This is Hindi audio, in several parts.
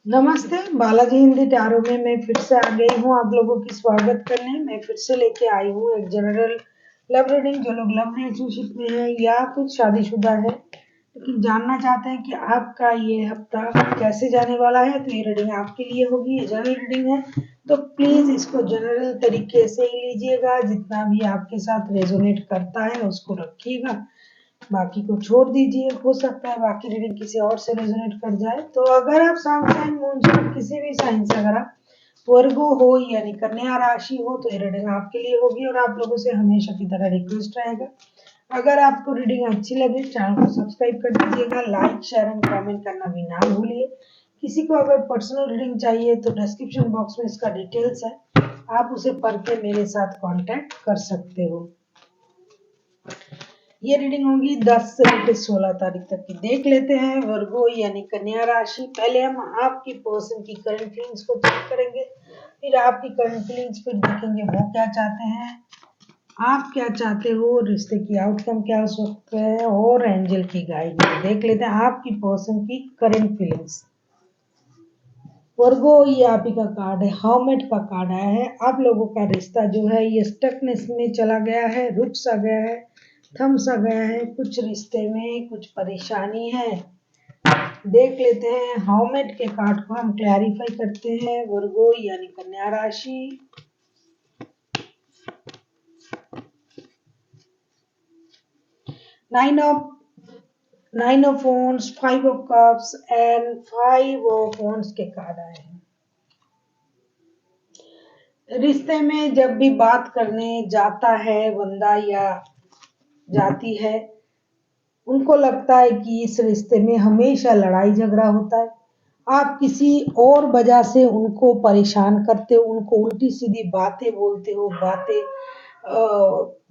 नमस्ते, बालाजी हिंदी टैरो में मैं फिर से आ गई हूँ आप लोगों की स्वागत करने। मैं फिर से लेके आई हूँ एक जनरल लव रीडिंग। जो लोग लव रिलेशनशिप में है या फिर शादीशुदा है लेकिन जानना चाहते हैं कि आपका ये हफ्ता कैसे जाने वाला है, तो ये रीडिंग आपके लिए होगी। ये जनरल रीडिंग है तो प्लीज इसको जनरल तरीके से ही लीजिएगा। जितना भी आपके साथ रेजोनेट करता है उसको रखिएगा, बाकी को छोड़ दीजिए। हो सकता है बाकी रीडिंग किसी और से रेजोनेट कर जाए। तो अगर आप सन साइन मून साइन किसी भी साइन से अगर आप वर्गो हो यानी कन्या राशि हो तो ये रीडिंग आपके लिए होगी। और आप लोगों से हमेशा की तरह रिक्वेस्ट रहेगा, अगर आपको रीडिंग अच्छी लगे चैनल को सब्सक्राइब कर दीजिएगा, लाइक शेयर एंड कमेंट करना भी ना भूलिए। किसी को अगर पर्सनल रीडिंग चाहिए तो डिस्क्रिप्शन बॉक्स में इसका डिटेल्स है, आप उसे पढ़ के मेरे साथ कांटेक्ट कर सकते हो। ये रीडिंग होगी 10 से लेकर 16 तारीख तक की। देख लेते हैं वर्गो यानी कन्या राशि। पहले हम आपकी पर्सन की करंट फीलिंग्स को चेक करेंगे, फिर आपकी करंट फीलिंग्स, फिर देखेंगे वो क्या चाहते हैं, आप क्या चाहते हो, रिश्ते की आउटकम क्या हो सकता है और एंजल की गाइडेंस। देख लेते हैं आपकी पर्सन की करंट फीलिंग्स। वर्गो ये आप ही का कार्ड है, हर्मिट का कार्ड आया है। आप लोगों का रिश्ता जो है ये स्टकनेस में चला गया है, रुक सा गया है, थम सा गया है। कुछ रिश्ते में कुछ परेशानी है। देख लेते हैं हर्मिट के कार्ड को, हम क्लैरिफाई करते हैं। वर्गो यानी कन्या राशि, nine of wands, 5 of cups and 5 of wands के कार्ड आए हैं। रिश्ते में जब भी बात करने जाता है बंदा या जाती है, उनको लगता है कि इस रिश्ते में हमेशा लड़ाई झगड़ा होता है। आप किसी और वजह से उनको परेशान करते हो, उनको उल्टी सीधी बातें बोलते हो,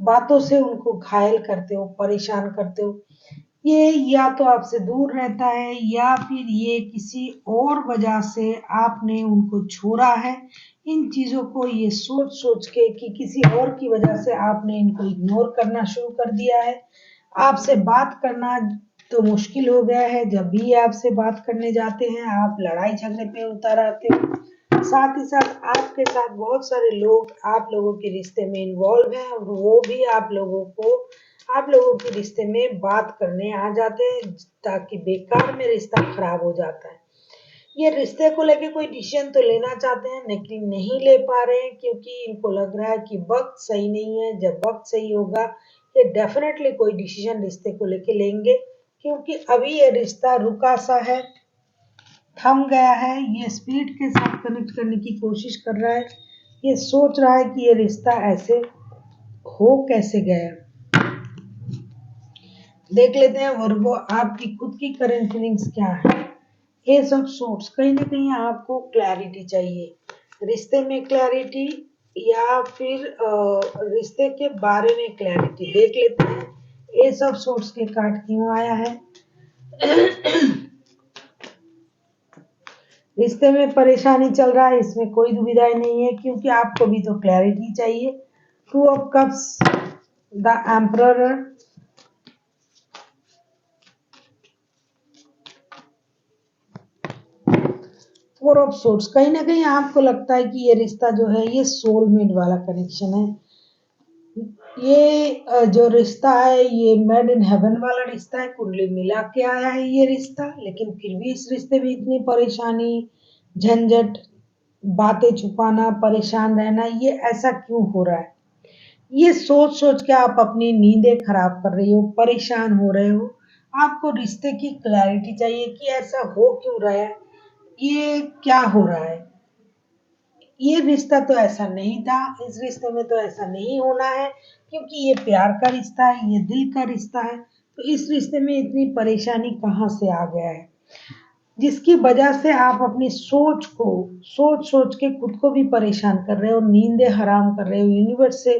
बातों से उनको घायल करते हो, परेशान करते हो। ये या तो आपसे दूर रहता है या फिर ये किसी और वजह से आपने उनको छोड़ा है। इन चीजों को ये सोच सोच के कि किसी और की वजह से आपने इनको इग्नोर करना शुरू कर दिया है। आपसे बात करना तो मुश्किल हो गया है। जब भी आपसे बात करने जाते हैं आप लड़ाई झगड़े पे उतर आते हो। साथ ही साथ आपके साथ बहुत सारे लोग आप लोगों के रिश्ते में इन्वॉल्व हैं और वो भी आप लोगों के रिश्ते में बात करने आ जाते हैं, ताकि बेकार में रिश्ता खराब हो जाता है। ये रिश्ते को लेके कोई डिसीजन तो लेना चाहते हैं लेकिन नहीं ले पा रहे हैं, क्योंकि इनको लग रहा है कि वक्त सही नहीं है। जब वक्त सही होगा ये डेफिनेटली कोई डिसीजन रिश्ते को लेके लेंगे, क्योंकि अभी ये रिश्ता रुका सा है, थम गया है। ये स्पिरिट के साथ कनेक्ट करने की कोशिश कर रहा है, ये सोच रहा है कि ये रिश्ता ऐसे हो कैसे गया। देख लेते हैं वर्गो आपकी खुद की करंट फीलिंग्स क्या है। एस ऑफ सोर्ट्स, कहीं ना कहीं आपको क्लैरिटी चाहिए, रिश्ते में क्लैरिटी या फिर रिश्ते के बारे में क्लैरिटी। देख लेते हैं एस ऑफ सोर्ट्स के कार्ड क्यों आया है। रिश्ते में परेशानी चल रहा है, इसमें कोई दुविधा नहीं है, क्योंकि आपको भी तो क्लैरिटी चाहिए। 2 of cups, the emperor, 4 of sorts. कहीं ना कहीं आपको लगता है कि ये रिश्ता जो है ये सोलमेट वाला कनेक्शन है। ये जो रिश्ता है ये मेड इन हेवन वाला रिश्ता है, कुंडली मिला के आया है ये रिश्ता। लेकिन फिर भी इस रिश्ते में इतनी परेशानी, झंझट, बातें छुपाना, परेशान रहना, ये ऐसा क्यों हो रहा है। ये सोच सोच के आप अपनी नींदें खराब कर रही हो, परेशान हो रहे हो। आपको रिश्ते की क्लैरिटी चाहिए कि ऐसा हो क्यों रहा है, ये क्या हो रहा है। ये रिश्ता तो ऐसा नहीं था, इस रिश्ते में तो ऐसा नहीं होना है, क्योंकि ये प्यार का रिश्ता है, ये दिल का रिश्ता है। तो इस रिश्ते में इतनी परेशानी कहाँ से आ गया है, जिसकी वजह से आप अपनी सोच सोच के खुद को भी परेशान कर रहे हो, नींदें हराम कर रहे हो, यूनिवर्स से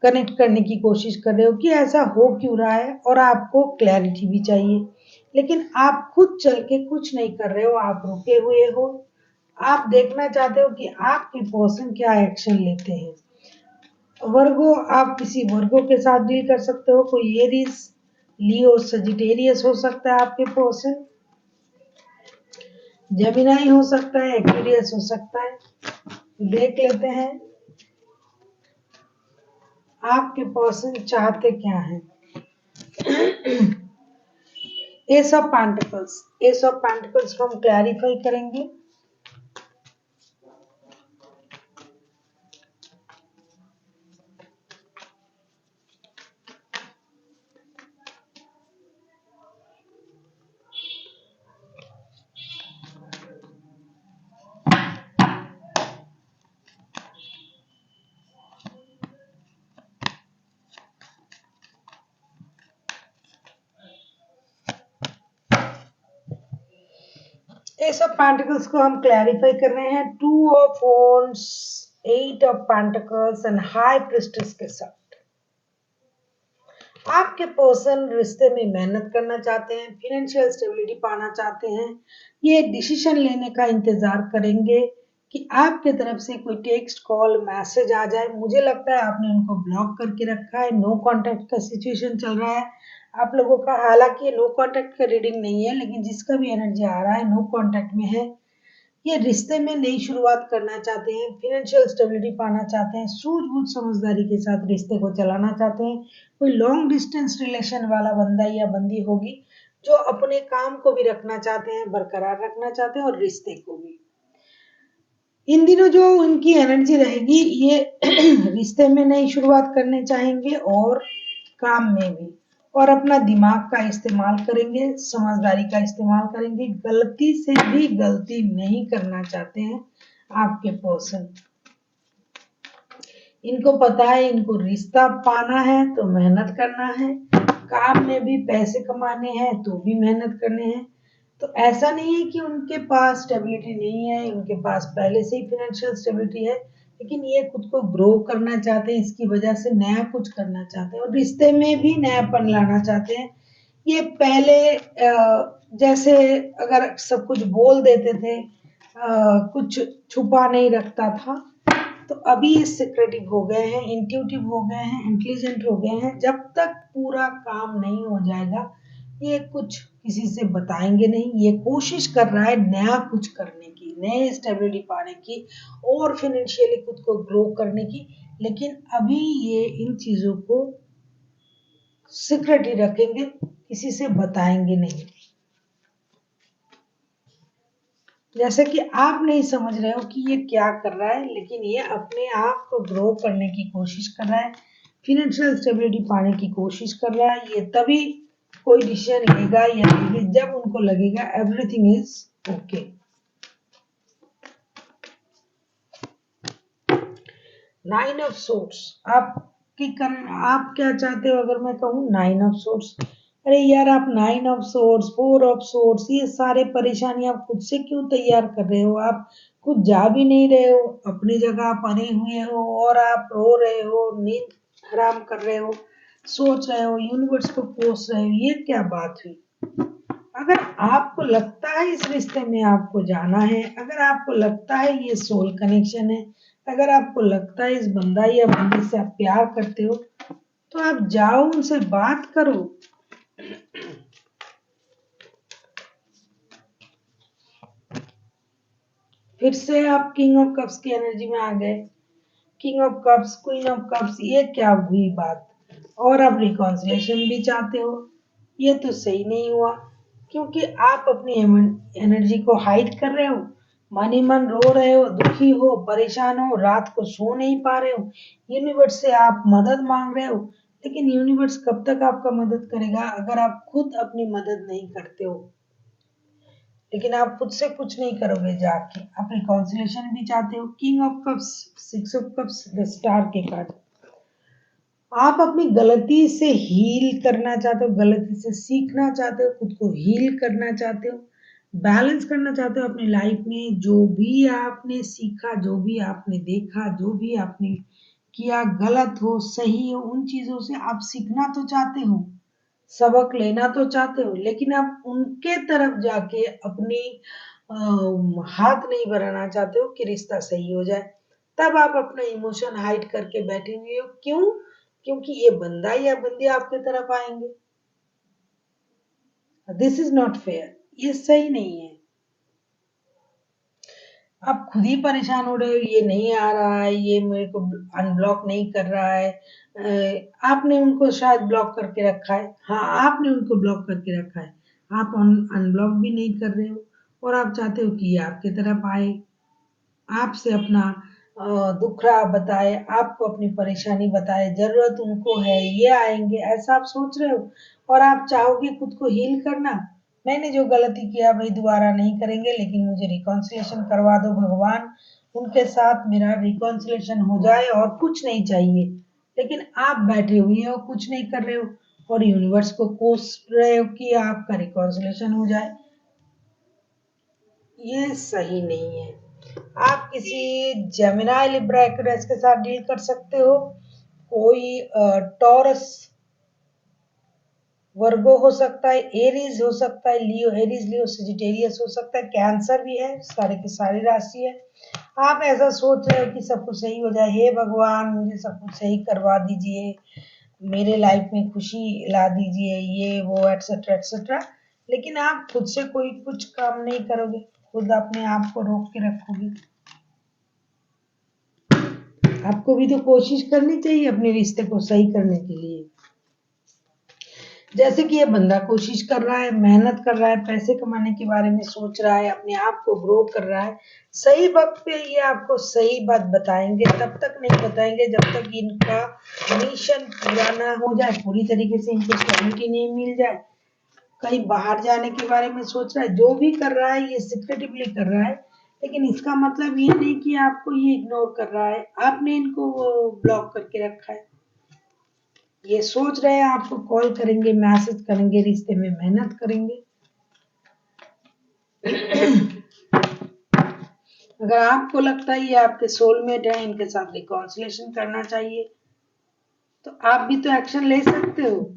कनेक्ट करने की कोशिश कर रहे हो कि ऐसा हो क्यों रहा है। और आपको क्लैरिटी भी चाहिए, लेकिन आप खुद चल के कुछ नहीं कर रहे हो, आप रुके हुए हो। आप देखना चाहते हो कि आपके पर्सन क्या एक्शन लेते हैं। वर्गो, आप किसी वर्गो के साथ डील कर सकते हो, कोई एरीज, लियो, सजिटेरियस हो सकता है आपके पर्सन। जेमिनाई हो सकता है, एक्वेरियस हो सकता है। देख लेते हैं आपके पर्सन चाहते क्या हैं। S of pentacles, S of pentacles को हम क्लैरिफाई करेंगे। एस ऑफ पेंटिकल्स को हम क्लैरिफाई कर रहे हैं two of wands, eight of pentacles and high priestess के साथ। आपके पर्सन रिश्ते में मेहनत करना चाहते हैं, फाइनेंशियल स्टेबिलिटी पाना चाहते हैं। ये डिसीजन लेने का इंतजार करेंगे कि आपके तरफ से कोई टेक्स्ट कॉल मैसेज आ जाए। मुझे लगता है आपने उनको ब्लॉक करके रखा है, नो कांटेक्ट का सिचुएशन चल रहा है आप लोगों का। हालांकि नो कांटेक्ट का रीडिंग नहीं है, लेकिन जिसका भी एनर्जी आ रहा है नो कांटेक्ट में है। ये रिश्ते में नई शुरुआत करना चाहते हैं, फाइनेंशियल स्टेबिलिटी पाना चाहते हैं, सूझबूझ समझदारी के साथ रिश्ते को चलाना चाहते हैं। कोई लॉन्ग डिस्टेंस रिलेशन वाला बंदा या बंदी होगी जो अपने काम को भी रखना चाहते हैं, बरकरार रखना चाहते हैं और रिश्ते को भी। इन दिनों जो उनकी एनर्जी रहेगी ये रिश्ते में नई शुरुआत करने चाहेंगे और काम में भी, और अपना दिमाग का इस्तेमाल करेंगे, समझदारी का इस्तेमाल करेंगे। गलती से भी गलती नहीं करना चाहते हैं आपके पर्सन। इनको पता है इनको रिश्ता पाना है तो मेहनत करना है, काम में भी पैसे कमाने हैं तो भी मेहनत करने हैं। तो ऐसा नहीं है कि उनके पास स्टेबिलिटी नहीं है, उनके पास पहले से ही फाइनेंशियल स्टेबिलिटी है, लेकिन ये खुद को ग्रो करना चाहते हैं, इसकी वजह से नया कुछ करना चाहते हैं और रिश्ते में भी नयापन लाना चाहते हैं। ये पहले जैसे अगर सब कुछ बोल देते थे, कुछ छुपा नहीं रखता था, तो अभी ये सिक्रेटिव हो गए हैं, इंट्यूटिव हो गए हैं, इंटेलिजेंट हो गए हैं। जब तक पूरा काम नहीं हो जाएगा ये कुछ किसी से बताएंगे नहीं। ये कोशिश कर रहा है नया कुछ करने की, नए स्टेबिलिटी पाने की और फाइनेंशियली खुद को ग्रो करने की, लेकिन अभी ये इन चीजों को सीक्रेट ही रखेंगे, किसी से बताएंगे नहीं। जैसे कि आप नहीं समझ रहे हो कि ये क्या कर रहा है, लेकिन ये अपने आप को ग्रो करने की कोशिश कर रहा है, फाइनेंशियल स्टेबिलिटी पाने की कोशिश कर रहा है। ये तभी कोई डिसीजन लेगा या लेगी जब उनको लगेगा everything is okay. Nine of sorts, आप क्या चाहते हो अगर मैं कहूँ नाइन ऑफ सोर्ट्स? अरे यार आप nine of sorts, four of sorts, ये सारे परेशानी आप खुद से क्यों तैयार कर रहे हो? आप खुद जा भी नहीं रहे हो, अपनी जगह पड़े हुए हो और आप रो रहे हो, नींद हराम कर रहे हो, सोच रहे हो, यूनिवर्स को कोस रहे हो। ये क्या बात हुई? अगर आपको लगता है इस रिश्ते में आपको जाना है, अगर आपको लगता है ये सोल कनेक्शन है, अगर आपको लगता है इस बंदा या बंदी से आप प्यार करते हो, तो आप जाओ उनसे बात करो। फिर से आप किंग ऑफ कप्स की एनर्जी में आ गए। King of cups, queen of cups, ये क्या हुई बात? और आप रिकॉन्सिलेशन भी चाहते हो, ये तो सही नहीं हुआ, क्योंकि आप अपनी एनर्जी को हाइड कर रहे हो, मन ही मन रो रहे हो, दुखी हो, परेशान हो, रात को सो नहीं पा रहे हो, यूनिवर्स से आप मदद मांग रहे हो, लेकिन यूनिवर्स कब तक आपका मदद करेगा अगर आप खुद अपनी मदद नहीं करते हो? लेकिन आप खुद से कुछ नहीं करोगे जाके। आप रिकॉन्सिलेशन भी चाहते हो। King of cups, six of cups, the star के कार्ड। आप अपनी गलती से हील करना चाहते हो, गलती से सीखना चाहते हो, खुद को हील करना चाहते हो, बैलेंस करना चाहते हो अपनी लाइफ में। जो भी आपने सीखा, जो भी आपने देखा, जो भी आपने किया, गलत हो सही हो, उन चीजों से आप सीखना तो चाहते हो, सबक लेना तो चाहते हो, लेकिन आप उनके तरफ जाके अपनी हाथ नहीं बढ़ाना चाहते हो कि रिश्ता सही हो जाए। तब आप अपना इमोशन हाइड करके बैठे हुए हो। क्यों? क्योंकि ये बंदा या बंदी आपके तरफ आएंगे। दिस इज नॉट फेयर, ये सही नहीं है। आप खुद ही परेशान हो रहे हो, ये नहीं आ रहा है, ये मेरे को अनब्लॉक नहीं कर रहा है। आपने उनको शायद ब्लॉक करके रखा है। हाँ, आपने उनको ब्लॉक करके रखा है। आप अनब्लॉक भी नहीं कर रहे हो और आप चाहते हो कि ये आपकी तरफ आए, आपसे अपना दुखड़ा बताए, आपको अपनी परेशानी बताए, जरूरत उनको है, ये आएंगे, ऐसा आप सोच रहे हो और आप चाहोगे खुद को हील करना। मैंने जो गलती किया भाई दोबारा नहीं करेंगे, लेकिन मुझे रिकॉन्सिलेशन करवा दो भगवान, उनके साथ मेरा रिकॉन्सिलेशन हो जाए और कुछ नहीं चाहिए। लेकिन आप बैठे हुए हो, कुछ नहीं कर रहे हो और यूनिवर्स को कोस रहे हो कि आपका रिकॉन्सिलेशन हो जाए। ये सही नहीं है। आप किसी जेमिनाई लिब्रा एक्वेरियस के साथ डील कर सकते हो, कोई टॉरस वर्गो हो सकता है, एरीज हो सकता है, लियो एरीज लियो सजिटेरियस हो सकता है, कैंसर भी है, सारे की सारी राशि है। आप ऐसा सोच रहे हो कि सब कुछ सही हो जाए, हे भगवान मुझे सब कुछ सही करवा दीजिए, मेरे लाइफ में खुशी ला दीजिए, ये वो एटसेट्रा एटसेट्रा। लेकिन आप खुद से कोई कुछ काम नहीं करोगे, खुद अपने आप को रोक के रखोगे। आपको भी तो कोशिश करनी चाहिए अपने रिश्ते को सही करने के लिए। जैसे कि ये बंदा कोशिश कर रहा है, मेहनत कर रहा है, पैसे कमाने के बारे में सोच रहा है, अपने आप को ग्रो कर रहा है। सही वक्त पे ये आपको सही बात बताएंगे, तब तक नहीं बताएंगे जब तक इनका मिशन पूरा ना हो जाए, पूरी तरीके से इनको स्टेबिलिटी नहीं मिल जाए। कहीं बाहर जाने के बारे में सोच रहा है, जो भी कर रहा है ये सिक्रेटिवली कर रहा है, लेकिन इसका मतलब ये नहीं कि आपको ये इग्नोर कर रहा है, आपने इनको ब्लॉक करके रखा है। ये सोच रहे हैं आपको कॉल करेंगे, मैसेज करेंगे, रिश्ते में मेहनत करेंगे। अगर आपको लगता है ये आपके सोलमेट है, इनके साथ रिकॉन्सिलेशन करना चाहिए, तो आप भी तो एक्शन ले सकते हो।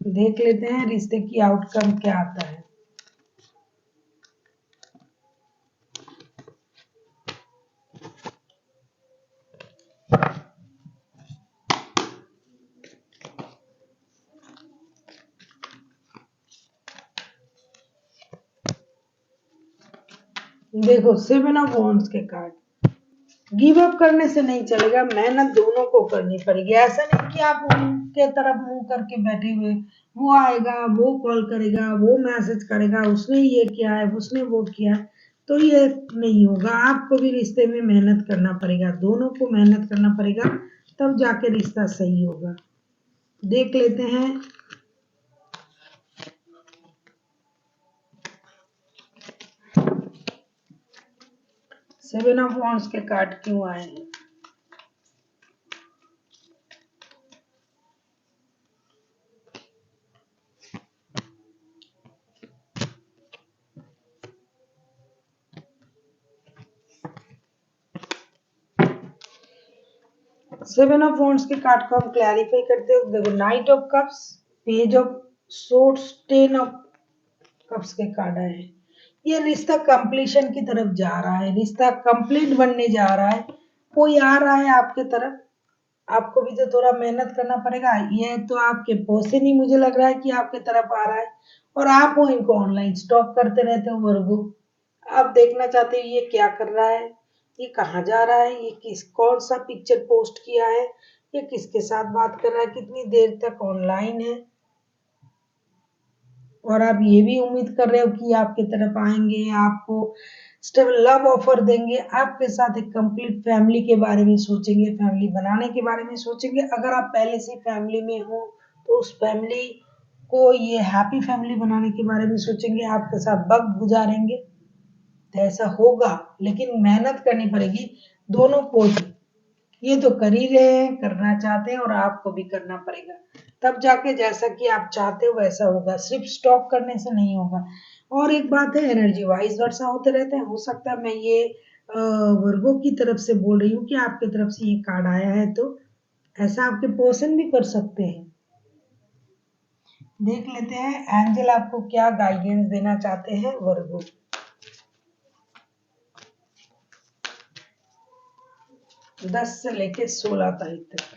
देख लेते हैं रिश्ते की आउटकम क्या आता है। देखो, 7 ऑफ वांड्स के कार्ड। गिव अप करने से नहीं चलेगा, मेहनत दोनों को करनी पड़ेगी। ऐसा नहीं कि आप उनके तरफ मुंह करके बैठे हुए, वो आएगा, वो कॉल करेगा, वो मैसेज करेगा, उसने ये किया है, उसने वो किया है, तो ये नहीं होगा। आपको भी रिश्ते में मेहनत करना पड़ेगा, दोनों को मेहनत करना पड़ेगा, तब जाके रिश्ता सही होगा। देख लेते हैं। सेवन ऑफ वांड्स के कार्ड क्यों आए हैं? 7 ऑफ वांड्स के कार्ड को हम क्लैरिफाई करते हैं। देखो, night of cups, page of swords, 10 of cups के कार्ड आए हैं। ये रिश्ता कंप्लीशन की तरफ जा रहा है, रिश्ता कंप्लीट बनने जा रहा है। कोई आ रहा है आपके तरफ, आपको भी तो थोड़ा मेहनत करना पड़ेगा। ये तो आपके पोसे नहीं, मुझे लग रहा है कि आपके तरफ आ रहा है और आप वो इनको ऑनलाइन स्टॉक करते रहते हो वर्गो। आप देखना चाहते हो ये क्या कर रहा है, ये कहाँ जा रहा है, ये किस कौन सा पिक्चर पोस्ट किया है, ये किसके साथ बात कर रहा है, कितनी देर तक ऑनलाइन है। और आप ये भी उम्मीद कर रहे हो कि आपके तरफ आएंगे, आपको स्टेबल लव ऑफर देंगे, आपके साथ एक कंप्लीट फैमिली के बारे में सोचेंगे, फैमिली बनाने के बारे में सोचेंगे। अगर आप पहले से फैमिली में हो तो उस फैमिली को ये हैप्पी फैमिली बनाने के बारे में सोचेंगे, आपके साथ वक्त गुजारेंगे। तो ऐसा होगा, लेकिन मेहनत करनी पड़ेगी दोनों को ही। ये तो कर ही रहे हैं, करना चाहते हैं और आपको भी करना पड़ेगा, तब जाके जैसा कि आप चाहते हो वैसा होगा। सिर्फ स्टॉक करने से नहीं होगा। और एक बात है, एनर्जी वाइज वर्षा होते रहते हैं। हो सकता है मैं ये वर्गों की तरफ से बोल रही हूँ कि आपकी तरफ से ये कार्ड आया है, तो ऐसा आपके पर्सन भी कर सकते हैं। देख लेते हैं एंजल आपको क्या गाइडेंस देना चाहते हैं वर्गो। 10 से लेके 16 तारीख तक।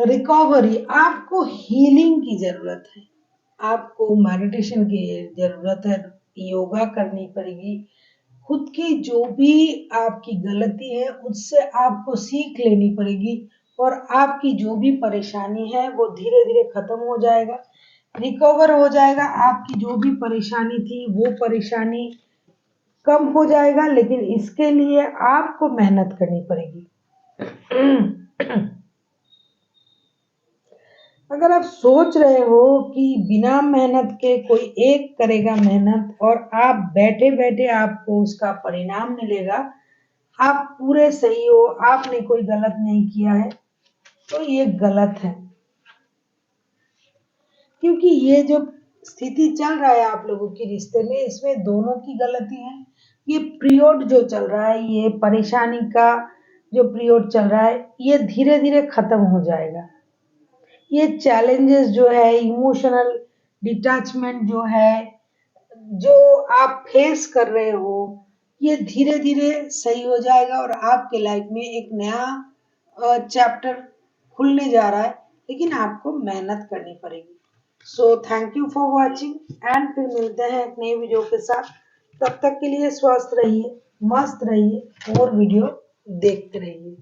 रिकवरी, आपको हीलिंग की जरूरत है, आपको मेडिटेशन की जरूरत है, योगा करनी पड़ेगी, खुद की जो भी आपकी गलती है उससे आपको सीख लेनी पड़ेगी और आपकी जो भी परेशानी है वो धीरे धीरे खत्म हो जाएगा, रिकवर हो जाएगा। आपकी जो भी परेशानी थी वो परेशानी कम हो जाएगा, लेकिन इसके लिए आपको मेहनत करनी पड़ेगी। अगर आप सोच रहे हो कि बिना मेहनत के कोई एक करेगा मेहनत और आप बैठे बैठे आपको उसका परिणाम मिलेगा, आप पूरे सही हो, आपने कोई गलत नहीं किया है, तो ये गलत है। क्योंकि ये जो स्थिति चल रहा है आप लोगों के रिश्ते में, इसमें दोनों की गलती है। ये पीरियड जो चल रहा है, ये परेशानी का जो पीरियड चल रहा है, ये धीरे धीरे खत्म हो जाएगा। ये चैलेंजेस जो है, इमोशनल डिटैचमेंट जो है, जो आप फेस कर रहे हो, ये धीरे धीरे सही हो जाएगा और आपके लाइफ में एक नया चैप्टर खुलने जा रहा है, लेकिन आपको मेहनत करनी पड़ेगी। So thank you for watching and फिर मिलते हैं एक नई वीडियो के साथ। तब तक के लिए स्वस्थ रहिए, मस्त रहिए और वीडियो देखते रहिए।